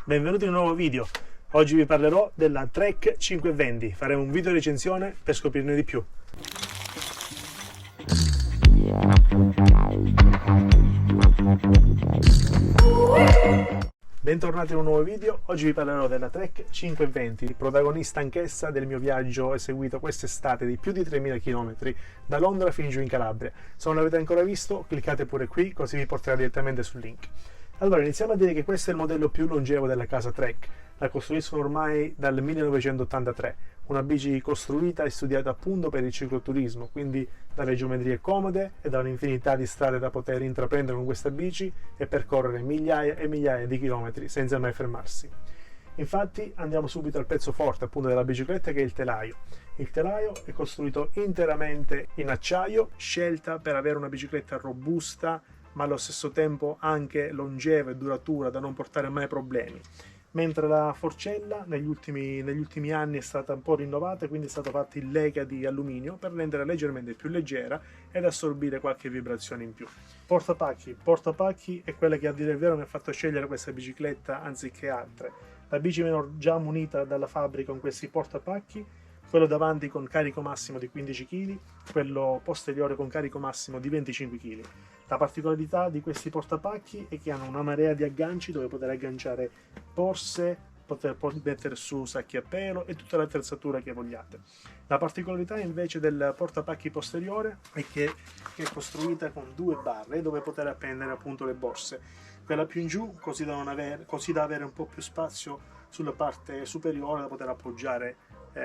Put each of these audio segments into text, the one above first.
Benvenuti in un nuovo video. Oggi vi parlerò della Trek 520. Faremo un video recensione per scoprirne di più. Bentornati in un nuovo video. Oggi vi parlerò della Trek 520, protagonista anch'essa del mio viaggio eseguito quest'estate di più di 3.000 km da Londra fin giù in Calabria. Se non l'avete ancora visto, cliccate pure qui, così vi porterà direttamente sul link. Allora, iniziamo a dire che questo è il modello più longevo della casa Trek. La costruiscono ormai dal 1983, una bici costruita e studiata appunto per il cicloturismo, quindi dalle geometrie comode e da un'infinità di strade da poter intraprendere con questa bici e percorrere migliaia e migliaia di chilometri senza mai fermarsi. Infatti andiamo subito al pezzo forte appunto della bicicletta, che è il telaio. Il telaio è costruito interamente in acciaio, scelta per avere una bicicletta robusta ma allo stesso tempo anche longeva e duratura, da non portare mai problemi. Mentre la forcella negli ultimi anni è stata un po' rinnovata, quindi è stata fatta in lega di alluminio per rendere leggermente più leggera ed assorbire qualche vibrazione in più. Portapacchi è quella che, a dire il vero, mi ha fatto scegliere questa bicicletta anziché altre. La bici viene già munita dalla fabbrica con questi portapacchi, quello davanti con carico massimo di 15 kg, quello posteriore con carico massimo di 25 kg. La particolarità di questi portapacchi è che hanno una marea di agganci dove poter agganciare borse, poter mettere su sacchi a pelo e tutta l'attrezzatura che vogliate. La particolarità invece del portapacchi posteriore è che è costruita con due barre dove poter appendere appunto le borse. Quella più in giù, così da avere un po' più spazio sulla parte superiore da poter appoggiare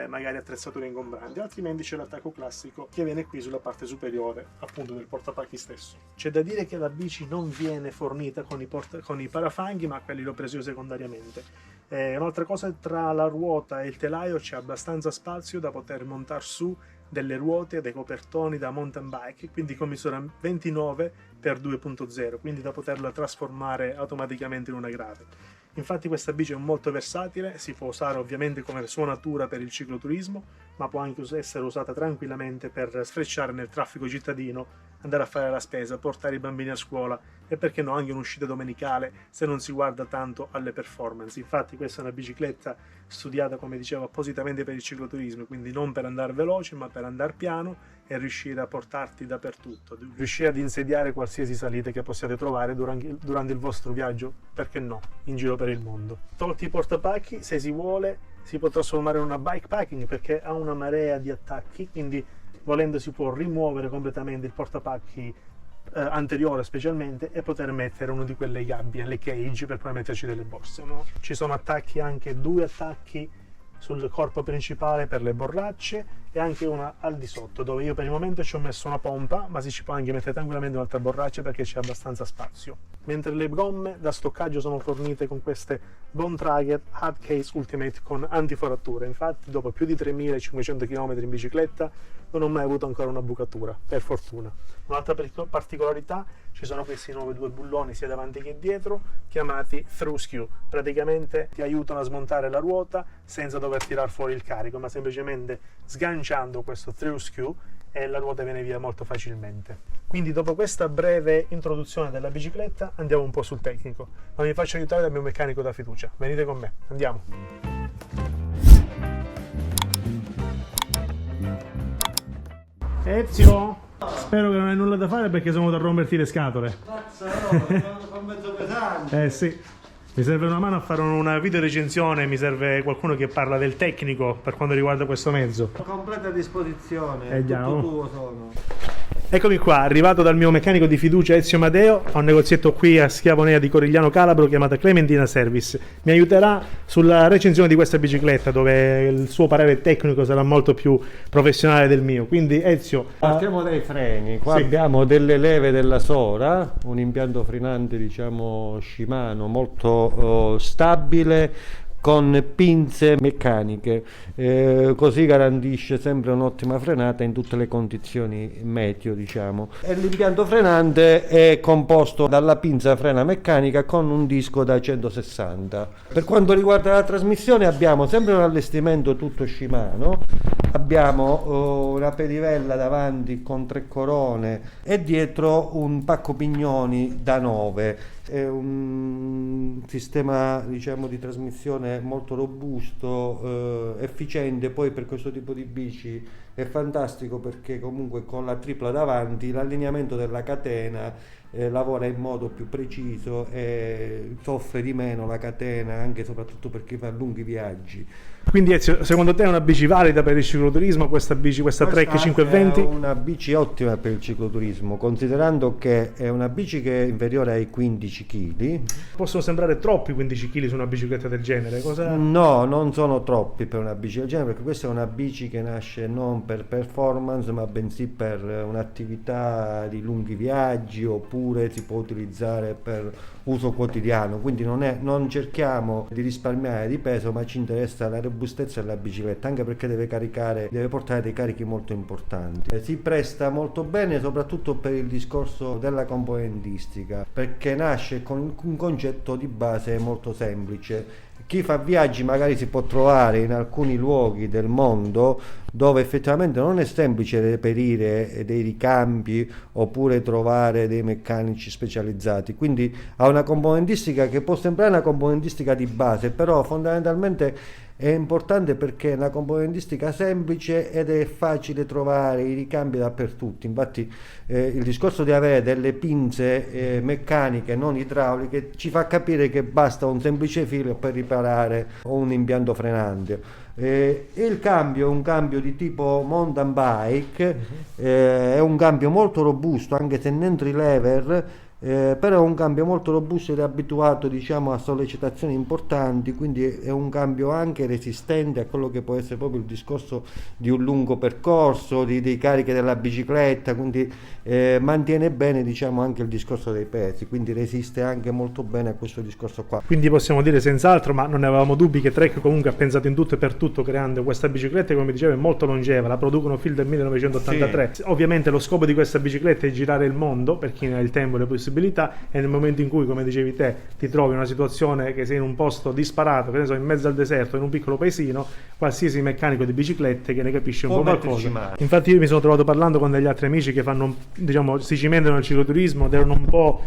magari attrezzature ingombranti, altrimenti c'è l'attacco classico che viene qui sulla parte superiore appunto del portapacchi stesso. C'è da dire che la bici non viene fornita con i parafanghi, ma quelli l'ho presi secondariamente. Un'altra cosa, tra la ruota e il telaio c'è abbastanza spazio da poter montare su delle ruote, dei copertoni da mountain bike, quindi con misura 29x2.0, quindi da poterla trasformare automaticamente in una grave. Infatti questa bici è molto versatile, si può usare ovviamente come suonatura per il cicloturismo, ma può anche essere usata tranquillamente per sfrecciare nel traffico cittadino, andare a fare la spesa, portare i bambini a scuola e, perché no, anche un'uscita domenicale se non si guarda tanto alle performance. Infatti questa è una bicicletta studiata, come dicevo, appositamente per il cicloturismo, quindi non per andare veloce ma per andare piano e riuscire a portarti dappertutto, riuscire ad insediare qualsiasi salita che possiate trovare durante il vostro viaggio, perché no, in giro per il mondo. Tolti i portapacchi, se si vuole si può trasformare in una bikepacking, perché ha una marea di attacchi, quindi volendo si può rimuovere completamente il portapacchi anteriore specialmente e poter mettere uno di quelle gabbie, le cage, per poi metterci delle borse, no? Ci sono attacchi, anche due attacchi sul corpo principale per le borracce e anche una al di sotto, dove io per il momento ci ho messo una pompa, ma si ci può anche mettere tranquillamente un'altra borraccia perché c'è abbastanza spazio. Mentre le gomme da stoccaggio sono fornite con queste Bontrager Hardcase Ultimate con antiforature. Infatti dopo più di 3.500 km in bicicletta non ho mai avuto ancora una bucatura, per fortuna. Un'altra particolarità: ci sono questi nuovi due bulloni sia davanti che dietro, chiamati through screw. Praticamente ti aiutano a smontare la ruota senza dover tirare fuori il carico, ma semplicemente sganciando questo through screw e la ruota viene via molto facilmente. Quindi dopo questa breve introduzione della bicicletta andiamo un po' sul tecnico, ma mi faccio aiutare dal mio meccanico da fiducia. Venite con me, andiamo! Ezio, spero che non hai nulla da fare perché sono venuto a romperti le scatole. Cazzo, sono mezzo pesante. Sì, mi serve una mano a fare una video recensione, mi serve qualcuno che parla del tecnico per quanto riguarda questo mezzo. A completa disposizione, tutto tuo sono. Eccomi qua, arrivato dal mio meccanico di fiducia Ezio Amadeo, ho un negozietto qui a Schiavonea di Corigliano Calabro chiamato Clementina Service. Mi aiuterà sulla recensione di questa bicicletta, dove il suo parere tecnico sarà molto più professionale del mio. Quindi Ezio, partiamo dai freni. Qua sì, abbiamo delle leve della Sora, un impianto frenante diciamo Shimano molto stabile, con pinze meccaniche, così garantisce sempre un'ottima frenata in tutte le condizioni meteo, diciamo. E l'impianto frenante è composto dalla pinza frena meccanica con un disco da 160. Per quanto riguarda la trasmissione abbiamo sempre un allestimento tutto Shimano, abbiamo una pedivella davanti con 3 corone e dietro un pacco pignoni da 9. È un sistema, diciamo, di trasmissione molto robusto, efficiente. Poi per questo tipo di bici è fantastico perché comunque con la tripla davanti l'allineamento della catena lavora in modo più preciso e soffre di meno la catena, anche e soprattutto per chi fa lunghi viaggi. Quindi secondo te è una bici valida per il cicloturismo questa Trek 520? È una bici ottima per il cicloturismo, considerando che è una bici che è inferiore ai 15 kg. Possono sembrare troppi 15 kg su una bicicletta del genere? No, non sono troppi per una bici del genere, perché questa è una bici che nasce non per performance ma bensì per un'attività di lunghi viaggi, oppure si può utilizzare per uso quotidiano. Quindi non cerchiamo di risparmiare di peso, ma ci interessa la robustezza della bicicletta, anche perché deve portare dei carichi molto importanti. Si presta molto bene soprattutto per il discorso della componentistica, perché nasce con un concetto di base molto semplice. Chi fa viaggi magari si può trovare in alcuni luoghi del mondo dove effettivamente non è semplice reperire dei ricambi oppure trovare dei meccanici specializzati, quindi ha una componentistica che può sembrare una componentistica di base, però fondamentalmente è importante perché è una componentistica semplice ed è facile trovare i ricambi dappertutto. Infatti il discorso di avere delle pinze meccaniche non idrauliche ci fa capire che basta un semplice filo per riparare un impianto frenante. Il cambio è un cambio di tipo mountain bike, è un cambio molto robusto, anche se entry lever, però è un cambio molto robusto ed è abituato, diciamo, a sollecitazioni importanti, quindi è un cambio anche resistente a quello che può essere proprio il discorso di un lungo percorso, dei carichi della bicicletta, quindi mantiene bene, diciamo, anche il discorso dei pesi, quindi resiste anche molto bene a questo discorso qua. Quindi possiamo dire senz'altro, ma non ne avevamo dubbi, che Trek comunque ha pensato in tutto e per tutto creando questa bicicletta che, come dicevo, è molto longeva, la producono fino del 1983. Sì. Ovviamente lo scopo di questa bicicletta è girare il mondo per chi ne ha il tempo e le possibilità, e nel momento in cui, come dicevi te, ti trovi in una situazione che sei in un posto disparato, che ne so, in mezzo al deserto, in un piccolo paesino, qualsiasi meccanico di biciclette che ne capisce un po' qualcosa. Infatti io mi sono trovato parlando con degli altri amici che fanno, diciamo, si cimentano nel cicloturismo ed erano un po'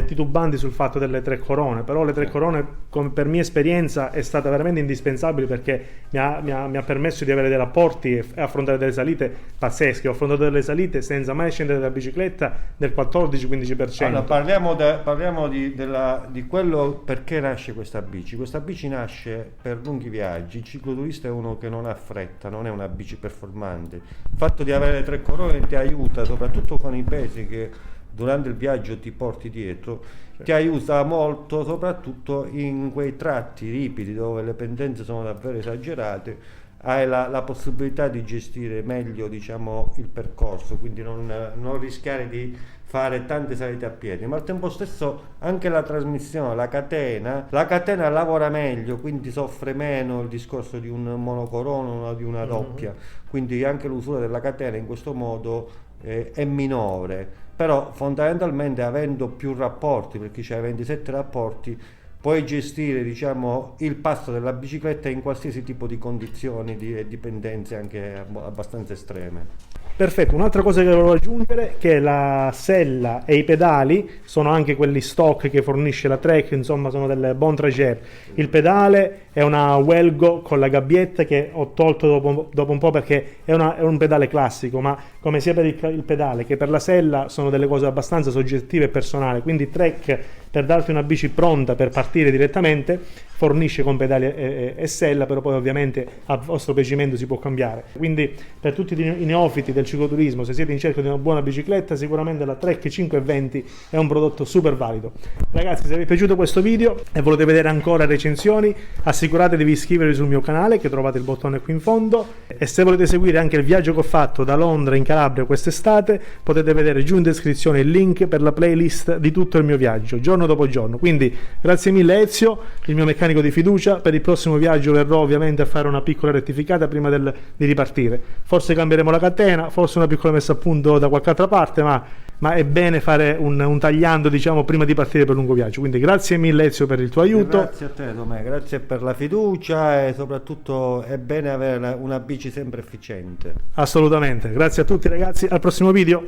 titubanti sul fatto delle 3 corone, però le 3 corone, per mia esperienza, è stata veramente indispensabile, perché mi ha permesso di avere dei rapporti e affrontare delle salite pazzesche. Ho affrontato delle salite senza mai scendere dalla bicicletta del 14-15%. Allora, parliamo di quello perché nasce questa bici. Questa bici nasce per lunghi viaggi. Il cicloturista è uno che non ha fretta, non è una bici performante. Il fatto di avere 3 corone ti aiuta, soprattutto con i pesi che durante il viaggio ti porti dietro, ti aiuta molto, soprattutto in quei tratti ripidi dove le pendenze sono davvero esagerate. Hai la possibilità di gestire meglio, diciamo, il percorso, quindi non rischiare di fare tante salite a piedi, ma al tempo stesso anche la trasmissione, la catena lavora meglio, quindi soffre meno il discorso di un monocorona o di una doppia, quindi anche l'usura della catena in questo modo è minore, però fondamentalmente avendo più rapporti, perché c'hai 27 rapporti, puoi gestire, diciamo, il passo della bicicletta in qualsiasi tipo di condizioni e dipendenze anche abbastanza estreme. Perfetto, un'altra cosa che volevo aggiungere è che la sella e i pedali sono anche quelli stock che fornisce la Trek, insomma sono delle Bon Trager. Il pedale è una Welgo con la gabbietta che ho tolto dopo un po' perché è un pedale classico, ma come sia per il pedale che per la sella sono delle cose abbastanza soggettive e personali, quindi Trek, per darti una bici pronta per partire direttamente, fornisce con pedali e sella, però poi ovviamente a vostro piacimento si può cambiare. Quindi per tutti i neofiti del cicloturismo, se siete in cerca di una buona bicicletta, sicuramente la Trek 520 è un prodotto super valido. Ragazzi, se vi è piaciuto questo video e volete vedere ancora recensioni, assicuratevi di iscrivervi sul mio canale, che trovate il bottone qui in fondo, e se volete seguire anche il viaggio che ho fatto da Londra in Calabria quest'estate, potete vedere giù in descrizione il link per la playlist di tutto il mio viaggio, giorno giorno dopo giorno. Quindi grazie mille Ezio, il mio meccanico di fiducia. Per il prossimo viaggio verrò ovviamente a fare una piccola rettificata prima di ripartire. Forse cambieremo la catena, forse una piccola messa a punto da qualche altra parte, ma è bene fare un tagliando, diciamo, prima di partire per un lungo viaggio. Quindi grazie mille Ezio per il tuo aiuto. Grazie a te Tomè, grazie per la fiducia, e soprattutto è bene avere una bici sempre efficiente. Assolutamente, grazie a tutti ragazzi, al prossimo video.